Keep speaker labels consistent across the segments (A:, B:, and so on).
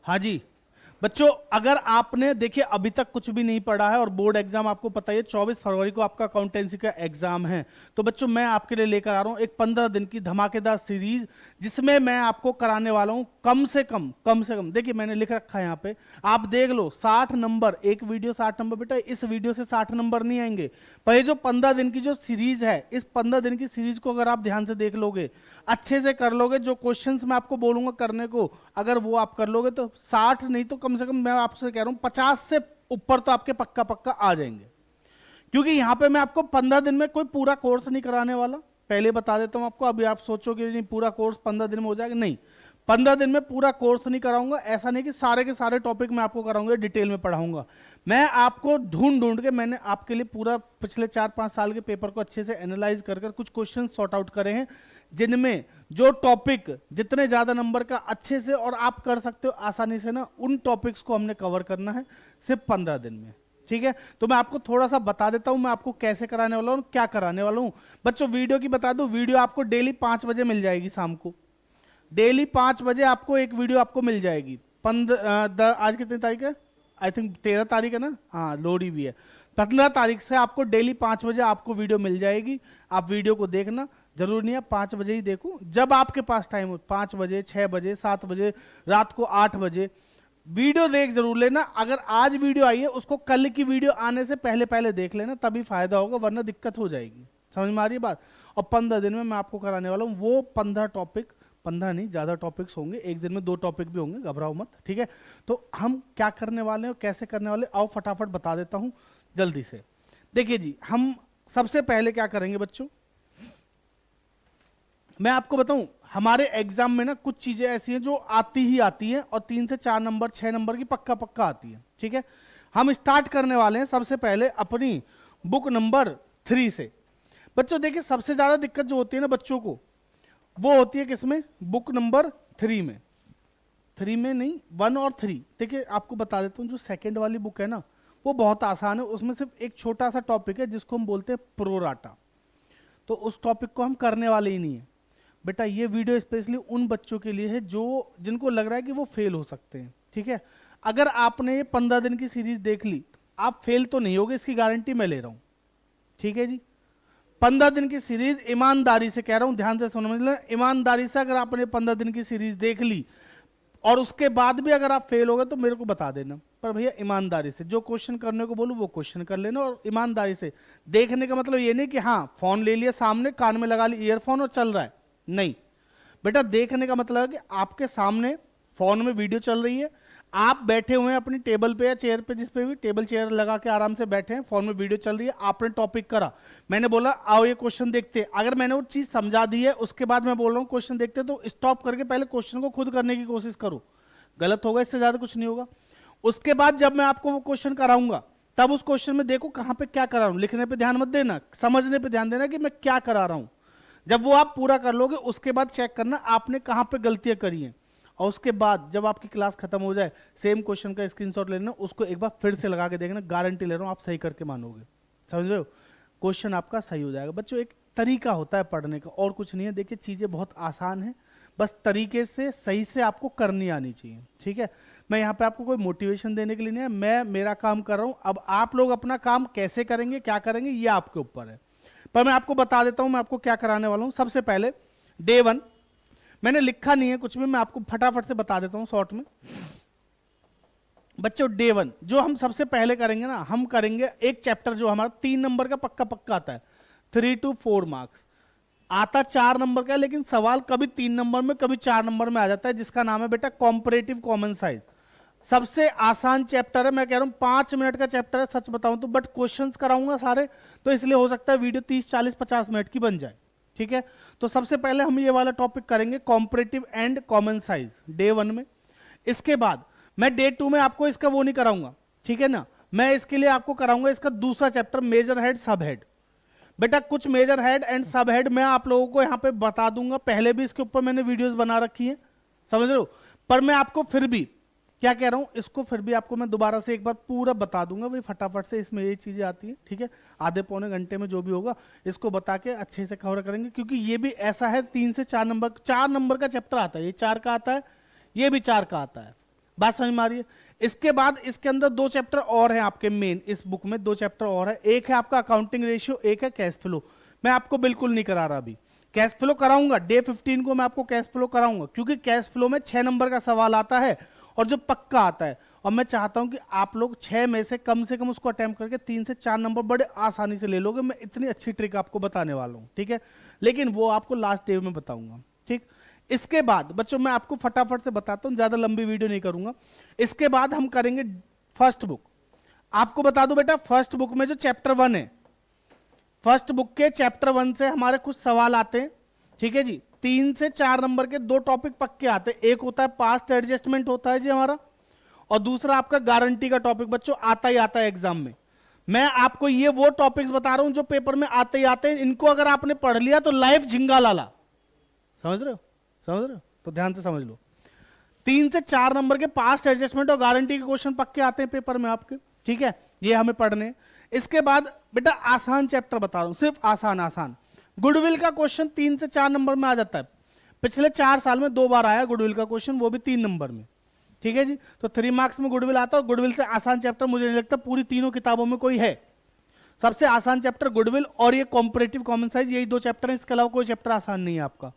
A: हाँ जी बच्चों, अगर आपने देखिए अभी तक कुछ भी नहीं पढ़ा है और बोर्ड एग्जाम आपको पता है 24 फरवरी को आपका अकाउंटेंसी का एग्जाम है, तो बच्चों मैं आपके लिए लेकर आ रहा हूं एक 15 दिन की धमाकेदार सीरीज, जिसमें मैं आपको कराने वाला हूं कम से कम देखिए मैंने लिख रखा है यहाँ पे, आप देख लो 60 नंबर, एक वीडियो 60 नंबर। बेटा इस वीडियो से 60 नंबर नहीं आएंगे, पर ये जो 15 दिन की जो सीरीज है, इस 15 दिन की सीरीज को अगर आप ध्यान से देख लोगे, अच्छे से कर लोगे, जो क्वेश्चंस मैं आपको बोलूंगा करने को, अगर वो आप कर लोगे तो 60 नहीं तो कम से कम मैं आपसे कह रहा हूं 50 से ऊपर तो आपके पक्का पक्का आ जाएंगे। क्योंकि यहां पे मैं आपको 15 दिन में कोई पूरा कोर्स नहीं कराने वाला, पहले बता देता हूं आपको। अभी आप सोचोगे नहीं पूरा कोर्स 15 दिन में हो जाएगा, नहीं, 15 दिन में पूरा कोर्स नहीं कराऊंगा। ऐसा नहीं कि सारे के सारे टॉपिक मैं आपको कराऊंगा, डिटेल में पढ़ाऊंगा। मैं आपको ढूंढ ढूंढ के मैंने आपके लिए पूरा पिछले 4-5 साल के पेपर को अच्छे से एनालाइज कर कुछ क्वेश्चन सॉर्ट आउट करे हैं, जिनमें जो टॉपिक जितने ज्यादा नंबर का अच्छे से और आप कर सकते हो आसानी से ना, उन टॉपिक्स को हमने कवर करना है सिर्फ 15 दिन में। ठीक है, तो मैं आपको थोड़ा सा बता देता हूं मैं आपको कैसे कराने वाला हूं, क्या कराने वाला हूं। बच्चों वीडियो की बता दूं, वीडियो आपको डेली 5 बजे मिल जाएगी, शाम को डेली 5 बजे आपको एक वीडियो आपको मिल जाएगी। आज कितनी तारीख है? आई थिंक 13 तारीख है ना, हाँ लोहड़ी भी है। 15 तारीख से आपको डेली 5 बजे आपको वीडियो मिल जाएगी। आप वीडियो को देखना, जरूरी नहीं है 5 बजे ही देखो, जब आपके पास टाइम हो, 5 बजे, 6 बजे, 7 बजे, रात को 8 बजे वीडियो देख जरूर लेना। अगर आज वीडियो आई है उसको कल की वीडियो आने से पहले पहले देख लेना, तभी फायदा होगा, वरना दिक्कत हो जाएगी। समझ में आ रही है बात? और 15 दिन में मैं आपको कराने वाला हूँ वो 15 टॉपिक, 15 नहीं ज्यादा टॉपिक्स होंगे, एक दिन में 2 टॉपिक भी होंगे, घबराओ मत। ठीक है, तो हम क्या करने वाले हैं, कैसे करने वाले, आओ फटाफट बता देता हूं जल्दी से। देखिए जी, हम सबसे पहले क्या करेंगे बच्चों, मैं आपको बताऊं, हमारे एग्जाम में ना कुछ चीजें ऐसी हैं जो आती ही आती हैं, और 3 से 4 नंबर 6 नंबर की पक्का पक्का आती है। ठीक है, हम स्टार्ट करने वाले हैं सबसे पहले अपनी बुक नंबर 3 से। बच्चों देखिए सबसे ज्यादा दिक्कत जो होती है ना बच्चों को, वो होती है किसमें? बुक नंबर 3 में। 3 में नहीं, 1 और 3। देखिए आपको बता देता हूँ, जो सेकंड वाली बुक है ना वो बहुत आसान है, उसमें सिर्फ एक छोटा सा टॉपिक है जिसको हम बोलते हैं प्रोराटा, तो उस टॉपिक को हम करने वाले ही नहीं है। बेटा ये वीडियो स्पेशली उन बच्चों के लिए है जो जिनको लग रहा है कि वो फेल हो सकते हैं। ठीक है, अगर आपने ये 15 दिन की सीरीज देख ली तो आप फेल तो नहीं होगे, इसकी गारंटी मैं ले रहा हूं। ठीक है जी, 15 दिन की सीरीज, ईमानदारी से कह रहा हूं, ध्यान से समझ लेना, ईमानदारी से अगर आपने 15 दिन की सीरीज देख ली और उसके बाद भी अगर आप फेल हो गए तो मेरे को बता देना, पर भैया ईमानदारी से जो क्वेश्चन करने को बोलूं वो क्वेश्चन कर लेना। और ईमानदारी से देखने का मतलब ये नहीं कि हाँ फोन ले लिया सामने, कान में लगा ली ईयरफोन और चल रहा है, नहीं बेटा। देखने का मतलब है कि आपके सामने फोन में वीडियो चल रही है, आप बैठे हुए हैं अपनी टेबल पे या चेयर पे, जिस पे भी टेबल चेयर लगा के आराम से बैठे हैं, फोन में वीडियो चल रही है, आपने टॉपिक करा, मैंने बोला आओ ये क्वेश्चन देखते हैं, अगर मैंने वो चीज समझा दी है उसके बाद मैं बोल रहा हूँ क्वेश्चन देखते, तो स्टॉप करके पहले क्वेश्चन को खुद करने की कोशिश करो। गलत होगा, इससे ज्यादा कुछ नहीं होगा। उसके बाद जब मैं आपको वो क्वेश्चन कराऊंगा तब उस क्वेश्चन में देखो कहां पे क्या करा रहा हूं, लिखने पे ध्यान मत देना, समझने पे ध्यान देना कि मैं क्या करा रहा हूं। जब वो आप पूरा कर लोगे उसके बाद चेक करना आपने कहां पे गलतियां करी हैं, और उसके बाद जब आपकी क्लास खत्म हो जाए सेम क्वेश्चन का स्क्रीनशॉट लेना, उसको एक बार फिर से लगा के देखना, गारंटी ले रहा हूं आप सही करके मानोगे। समझ रहे हो? क्वेश्चन आपका सही हो जाएगा। बच्चों एक तरीका होता है पढ़ने का, और कुछ नहीं है। देखिए चीजें बहुत आसान है, बस तरीके से सही से आपको करनी आनी चाहिए। ठीक है, मैं यहाँ पे आपको कोई मोटिवेशन देने के लिए नहीं है, मैं मेरा काम कर रहा हूं। अब आप लोग अपना काम कैसे करेंगे, क्या करेंगे, ये आपके ऊपर है, पर मैं आपको बता देता हूं मैं आपको क्या कराने वाला हूं। सबसे पहले डे 1, मैंने लिखा नहीं है कुछ भी, मैं आपको फटाफट से बता देता हूं शॉर्ट में। बच्चों डे 1 जो हम सबसे पहले करेंगे ना, हम करेंगे एक चैप्टर जो हमारा 3 नंबर का पक्का पक्का आता है, 3 to 4 मार्क्स आता 4 नंबर का, लेकिन सवाल कभी 3 नंबर में कभी 4 नंबर में आ जाता है, जिसका नाम है बेटा कॉम्परेटिव कॉमन साइज। सबसे आसान चैप्टर है, मैं कह रहा हूं 5 मिनट का चैप्टर है सच बताऊं तो, बट क्वेश्चंस कराऊंगा सारे, तो इसलिए हो सकता है वीडियो 30 40 50 मिनट की बन जाए। ठीक है, तो सबसे पहले हम ये वाला टॉपिक करेंगे comparative and common size day 1 में। इसके बाद मैं डे 2 में आपको इसका वो नहीं कराऊंगा, ठीक है ना, मैं इसके लिए आपको कराऊंगा इसका दूसरा चैप्टर मेजर हेड सब हेड। बेटा कुछ मेजर हेड एंड सब हेड मैं आप लोगों को यहां पे बता दूंगा, पहले भी इसके ऊपर मैंने वीडियोस बना रखी है, समझ रहे हो, पर मैं आपको फिर भी क्या कह रहा हूं, इसको फिर भी आपको मैं दोबारा से एक बार पूरा बता दूंगा भाई, फटाफट से इसमें ये चीजें आती हैं। ठीक है, आधे पौने घंटे में जो भी होगा इसको बता के अच्छे से कवर करेंगे, क्योंकि ये भी ऐसा है 3 से 4 नंबर, 4 नंबर का चैप्टर आता है, ये 4 का आता है, ये भी 4 का आता है। बात समझ में आ रही है? इसके बाद इसके अंदर 2 चैप्टर और हैं आपके मेन, इस बुक में 2 चैप्टर और है। एक है आपका अकाउंटिंग रेशियो, एक है कैश फ्लो। मैं आपको बिल्कुल नहीं करा रहा अभी, कैश फ्लो कराऊंगा डे 15 को, मैं आपको कैश फ्लो कराऊंगा, क्योंकि कैश फ्लो में 6 नंबर का सवाल आता है और जो पक्का आता है, और मैं चाहता हूं कि आप लोग 6 में से कम उसको अटेम्प्ट करके 3 से 4 नंबर बड़े आसानी से ले लोगे। मैं इतनी अच्छी ट्रिक आपको बताने वाला हूं, ठीक है, लेकिन वो आपको लास्ट डे में बताऊंगा, ठीक। इसके बाद बच्चों मैं आपको फटाफट से बताता हूं, ज्यादा लंबी वीडियो नहीं करूंगा। इसके बाद हम करेंगे फर्स्ट बुक। आपको बता दूं बेटा, फर्स्ट बुक में जो चैप्टर 1 है, फर्स्ट बुक के चैप्टर 1 से हमारे कुछ सवाल आते हैं, ठीक है जी। 3 से 4 नंबर के 2 टॉपिक पक्के आते हैं। एक होता है पास्ट एडजस्टमेंट होता है जी हमारा, और दूसरा आपका गारंटी का टॉपिक बच्चों आता ही आता है एग्जाम में। मैं आपको ये वो टॉपिक्स बता रहा हूं जो पेपर में आते ही आते हैं। इनको अगर आपने पढ़ लिया तो लाइफ झिंगा लाला। समझ रहे हो? समझ रहे हो? तो ध्यान से समझ लो। 3 से 4 नंबर के पास्ट एडजस्टमेंट और गारंटी के क्वेश्चन पक्के आते हैं पेपर में आपके, ठीक है, ये हमें पढ़ने। इसके बाद बेटा आसान चैप्टर बता रहा हूं, सिर्फ आसान आसान। गुडविल का क्वेश्चन 3 से 4 नंबर में आ जाता है। पिछले 4 साल में 2 बार आया गुडविल का क्वेश्चन, वो भी 3 नंबर में, ठीक है जी। तो 3 मार्क्स में गुडविल आता है, और गुडविल से आसान चैप्टर मुझे नहीं लगता पूरी तीनों किताबों में कोई है। सबसे आसान चैप्टर गुडविल और ये कॉम्परेटिव कॉमन साइज, यही 2 चैप्टर हैं, इसके अलावा कोई चैप्टर आसान नहीं है आपका।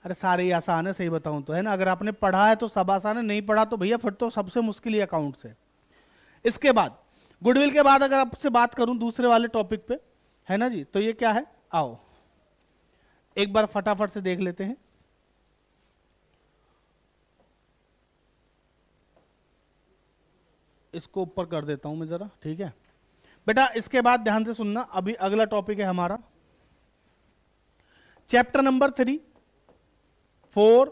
A: अरे सारे ही आसान है, सही बताऊं तो, है ना। अगर आपने पढ़ा है तो सब आसान है, नहीं पढ़ा तो भैया फिर तो सबसे मुश्किल ही अकाउंट्स है। इसके बाद गुडविल के बाद अगर आपसे बात करूं दूसरे वाले टॉपिक पे, है ना जी, तो ये क्या है, आओ एक बार फटाफट से देख लेते हैं। इसको ऊपर कर देता हूं मैं जरा, ठीक है बेटा। इसके बाद ध्यान से सुनना, अभी अगला टॉपिक है हमारा चैप्टर नंबर 3, 4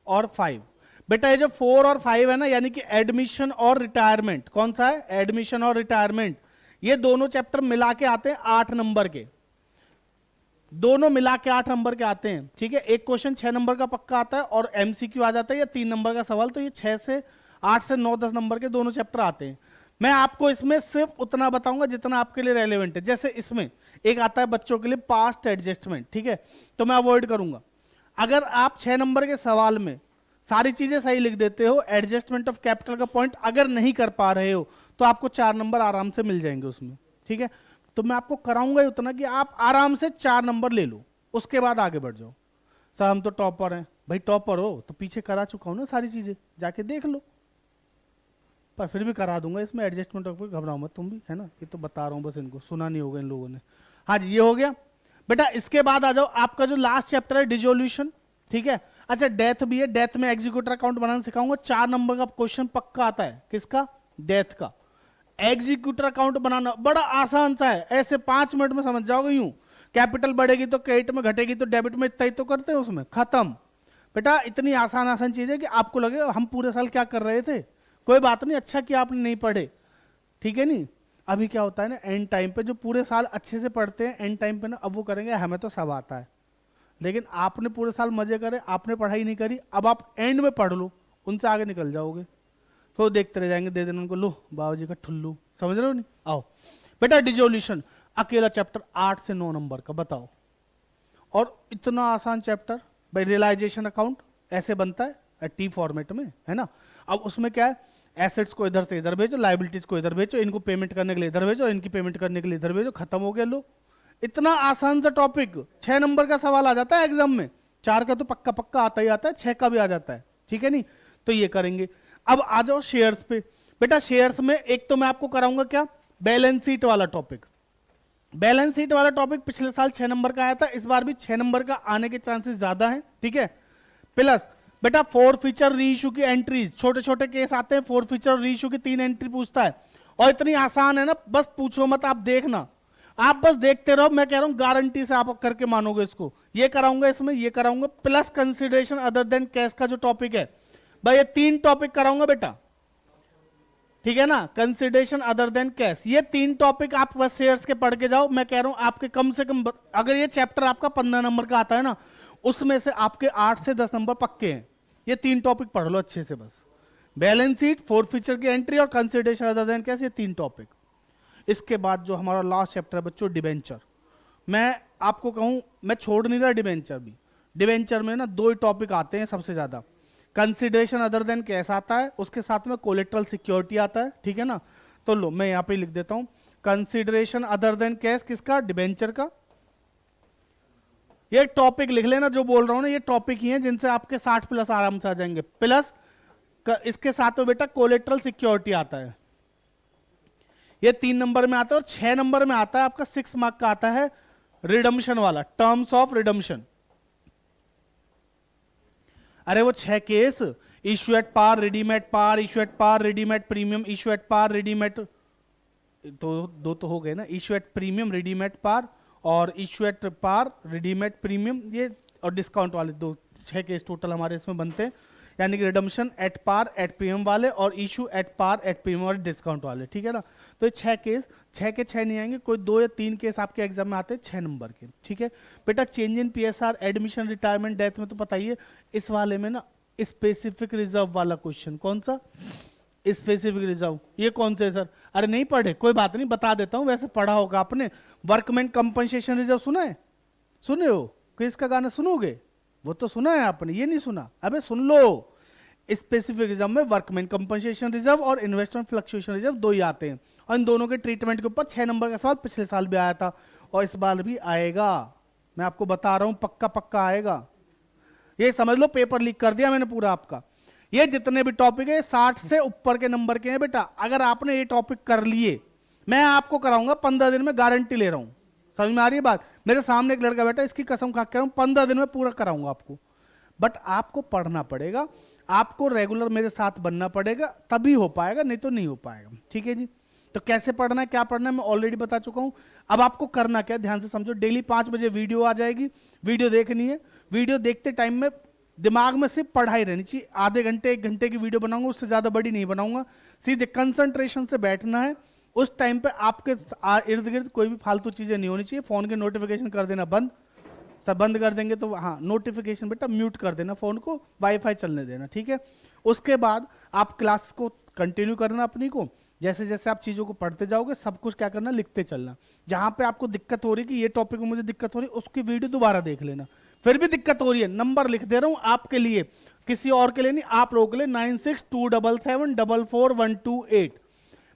A: और 5। बेटा ये जो 4 और 5 है ना, यानी कि एडमिशन और रिटायरमेंट, कौन सा है, एडमिशन और रिटायरमेंट, ये दोनों चैप्टर मिला के आते हैं 8 नंबर के, दोनों मिला के 8 नंबर के आते हैं, ठीक है। एक क्वेश्चन 6 नंबर का पक्का आता है और एमसीक्यू आ जाता है या 3 नंबर का सवाल, तो ये 6 से 8 से 9 10 नंबर के दोनों चैप्टर आते हैं। मैं आपको इसमें सिर्फ उतना बताऊंगा जितना आपके लिए रेलेवेंट है। जैसे इसमें एक आता है बच्चों के लिए पास्ट एडजस्टमेंट, ठीक है, तो मैं अवॉइड करूंगा। अगर आप 6 नंबर के सवाल में सारी चीजें सही लिख देते हो, एडजस्टमेंट ऑफ कैपिटल का पॉइंट अगर नहीं कर पा रहे हो, तो आपको 4 नंबर आराम से मिल जाएंगे उसमें, ठीक है। तो मैं आपको कराऊंगा ही उतना कि आप आराम से 4 नंबर ले लो, उसके बाद आगे बढ़ जाओ। सर हम तो टॉपर हैं, भाई टॉपर हो तो पीछे करा चुका हूं ना सारी चीजें, जाके देख लो, पर फिर भी करा दूंगा इसमें एडजस्टमेंट ऑफ, घबराओ मत तुम भी, है ना, ये तो बता रहा हूं बस, इनको सुना नहीं होगा इन लोगों ने। हाँ जी, ये हो गया बेटा। इसके बाद आ जाओ आपका जो लास्ट चैप्टर है डिसोल्यूशन, ठीक है। अच्छा डेथ भी है, डेथ में एग्जीक्यूटर अकाउंट बनाना सिखाऊंगा। 4 नंबर का क्वेश्चन पक्का आता है, किसका, डेथ का। एग्जीक्यूटर अकाउंट बनाना बड़ा आसान सा है, ऐसे 5 मिनट में समझ जाओगे। यूं कैपिटल बढ़ेगी तो क्रेडिट में, घटेगी तो डेबिट में, इतना ही तो करते हैं उसमें, खत्म बेटा। इतनी आसान आसान चीज है कि आपको लगे हम पूरे साल क्या कर रहे थे। कोई बात नहीं, अच्छा कि आपने नहीं पढ़े, ठीक है नहीं। अभी क्या होता है ना, एंड टाइम पे जो पूरे साल अच्छे से पढ़ते हैं, एंड टाइम पे ना अब वो करेंगे हमें तो सब आता है, लेकिन आपने पूरे साल मजे करे, आपने पढ़ाई नहीं करी, अब आप एंड में पढ़ लो, उनसे आगे निकल जाओगे, तो देखते रह जाएंगे, दे देना उनको, लो बाबूजी का ठुल्लू, समझ रहे हो नहीं। आओ बेटा डिसोल्यूशन अकेला चैप्टर 8 से 9 नंबर का, बताओ। और इतना आसान चैप्टर भाई, रियलाइजेशन अकाउंट ऐसे बनता है टी फॉर्मेट में, है ना। अब उसमें क्या है, एसेट्स को इधर से इधर भेजो, लाइबिलिटीज को इधर भेजो, इनको पेमेंट करने के लिए इधर भेजो, इनकी पेमेंट करने के लिए इधर भेजो, खत्म हो गया। लो इतना आसान सा टॉपिक, 6 नंबर का सवाल आ जाता है एग्जाम में, 4 का तो पक्का पक्का आता ही आता है, 6 का भी आ जाता है, ठीक है नहीं। तो ये करेंगे। अब आ जाओ शेयर्स पे। बेटा शेयर्स में एक तो मैं आपको कराऊंगा क्या, बैलेंस शीट वाला टॉपिक। बैलेंस शीट वाला टॉपिक पिछले साल 6 नंबर का आया था, इस बार भी 6 नंबर का आने के चांसेस ज्यादा हैं, ठीक है। प्लस बेटा फॉरफीचर रीइश्यू की एंट्रीज, छोटे छोटे केस आते हैं, फॉरफीचर रीइश्यू की 3 एंट्री पूछता है, और इतनी आसान है ना, बस पूछो मत, आप देखना, आप बस देखते रहो। मैं कह रहा हूं गारंटी से आप करके मानोगे इसको। ये कराऊंगा इसमें, ये कराऊंगा, plus consideration other than cash का जो टॉपिक है भाई, ये 3 टॉपिक कराऊंगा बेटा, ठीक है ना। कंसिडरेशन अदर देन कैश, ये 3 टॉपिक आप बस शेयर्स के पढ़ के जाओ। मैं कह रहा हूं आपके कम से कम, अगर ये चैप्टर आपका 15 नंबर का आता है ना, उसमें से आपके 8 से 10 नंबर पक्के हैं। ये 3 टॉपिक पढ़ लो अच्छे से बस, बैलेंस शीट, फॉरफीचर की एंट्री और कंसिडरेशन अदर देन कैश, ये 3 टॉपिक। इसके बाद जो हमारा लास्ट चैप्टर है बच्चों, डिबेंचर। मैं आपको कहूं, मैं छोड़ नहीं रहा डिबेंचर भी। डिबेंचर में ना 2 ही टॉपिक आते हैं सबसे ज्यादा, कंसिडरेशन अदर देन कैश आता है, उसके साथ में कोलेट्रल सिक्योरिटी आता है, ठीक है ना। तो लो मैं यहां पे लिख देता हूं कंसिडरेशन अदर देन कैश किसका, डिबेंचर का। ये टॉपिक लिख लेना जो बोल रहा हूं ना, ये टॉपिक ही है जिनसे आपके 60 प्लस आराम से आ जाएंगे। प्लस इसके साथ में बेटा कोलेट्रल सिक्योरिटी आता है, ये 3 नंबर में आता है। और 6 नंबर में आता है आपका 6 मार्क का आता है रिडम्पशन वाला, टर्म्स ऑफ रिडम्पशन। अरे वो 6 case, issue at par, redeem at par, issue at par, redeem at premium, issue at par, redeem at, तो 2 तो हो गए ना, issue at premium, redeem at par, और issue at par, redeem at premium, ये और डिस्काउंट वाले 6 case total हमारे इसमें बनते हैं। यानी कि redemption at par at premium वाले और issue at par at premium और डिस्काउंट वाले, ठीक है ना। तो ये 6 केस, 6 के 6 नहीं आएंगे, कोई 2 या 3 केस आपके एग्जाम में आते हैं 6 नंबर के, ठीक है बेटा। Change in PSR, admission, retirement, death में तो पता ही है। इस वाले में ना स्पेसिफिक रिजर्व वाला क्वेश्चन, कौन सा स्पेसिफिक रिजर्व, ये कौन से सर, अरे नहीं पढ़े, कोई बात नहीं बता देता हूं, वैसे पढ़ा होगा आपने। वर्कमैन कंपनसेशन रिजर्व सुना है, सुने हो, किस का गाना सुनोगे, वो तो सुना है आपने, ये नहीं सुना, अबे सुन लो। स्पेसिफिक रिजर्व में वर्कमैन कंपनसेशन रिजर्व और इन्वेस्टमेंट फ्लक्चुएशन रिजर्व 2 ही आते हैं, और इन दोनों के ट्रीटमेंट के ऊपर 6 नंबर का सवाल पिछले साल भी आया था और इस बार भी आएगा, मैं आपको बता रहा हूं, पक्का पक्का आएगा। ये समझ लो पेपर लीक कर दिया मैंने पूरा आपका। ये जितने भी टॉपिक है 60 से ऊपर के नंबर के हैं बेटा। अगर आपने ये टॉपिक कर लिए, मैं आपको कराऊंगा 15 दिन में, गारंटी ले रहा हूं। समझ में आ रही है बात, मेरे सामने एक लड़का बैठा, इसकी कसम खा के कह रहा हूं 15 दिन में पूरा कराऊंगा आपको। बट आपको पढ़ना पड़ेगा, आपको रेगुलर मेरे साथ बनना पड़ेगा, तभी हो पाएगा, नहीं तो नहीं हो पाएगा, ठीक है जी। तो कैसे पढ़ना है, क्या पढ़ना है, मैं ऑलरेडी बता चुका हूं। अब आपको करना क्या, ध्यान से समझो। डेली 5 बजे वीडियो आ जाएगी, वीडियो देखनी है। वीडियो देखते टाइम में दिमाग में सिर्फ पढ़ाई रहनी चाहिए। आधे घंटे 1 घंटे की वीडियो बनाऊंगा, उससे ज्यादा बड़ी नहीं बनाऊंगा। सीधे कंसंट्रेशन से बैठना है। उस टाइम पे आपके इर्द गिर्द कोई भी फालतू चीजें नहीं होनी चाहिए। फोन के नोटिफिकेशन कर देना बंद, सब बंद कर देंगे तो हाँ, नोटिफिकेशन बेटा म्यूट कर देना, फोन को वाईफाई चलने देना, ठीक है। उसके बाद आप क्लास को कंटिन्यू करना अपनी को। जैसे जैसे आप चीजों को पढ़ते जाओगे, सब कुछ क्या करना, लिखते चलना। जहां पे आपको दिक्कत हो रही है कि ये टॉपिक में मुझे दिक्कत हो रही है, उसकी वीडियो दोबारा देख लेना। फिर भी दिक्कत हो रही है, नंबर लिख दे रहा हूं आपके लिए, किसी और के लिए नहीं, आप लोगों के लिए। 9627744128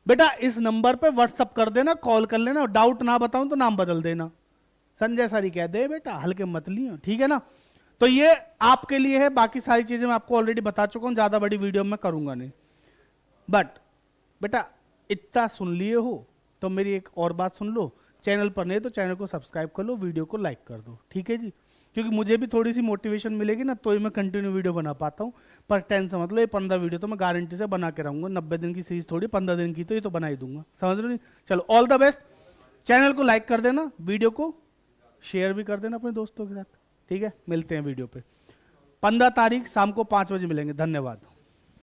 A: बेटा इस नंबर पे व्हाट्सअप कर देना, कॉल कर लेना। डाउट ना बताऊं तो नाम बदल देना, संजय सर ही कह दे बेटा, हल्के मत लियो, ठीक है ना। तो ये आपके लिए है, बाकी सारी चीजें मैं आपको ऑलरेडी बता चुका हूं, ज्यादा बड़ी वीडियो में करूंगा नहीं। बट बेटा इतना सुन लिए हो तो मेरी एक और बात सुन लो, चैनल पर नहीं तो चैनल को सब्सक्राइब कर लो, वीडियो को लाइक कर दो, ठीक है जी। क्योंकि मुझे भी थोड़ी सी मोटिवेशन मिलेगी ना, तो ही मैं कंटिन्यू वीडियो बना पाता हूँ। पर टेंशन मतलब ये 15 वीडियो तो मैं गारंटी से बना के रहूंगा। 90 दिन की सीरीज थोड़ी, 15 दिन की तो ये तो बना ही दूंगा, समझ लो नहीं। चलो ऑल द बेस्ट। चैनल को लाइक कर देना, वीडियो को शेयर भी कर देना अपने दोस्तों के साथ, ठीक है। मिलते हैं वीडियो पे 15 तारीख शाम को 5 बजे मिलेंगे। धन्यवाद।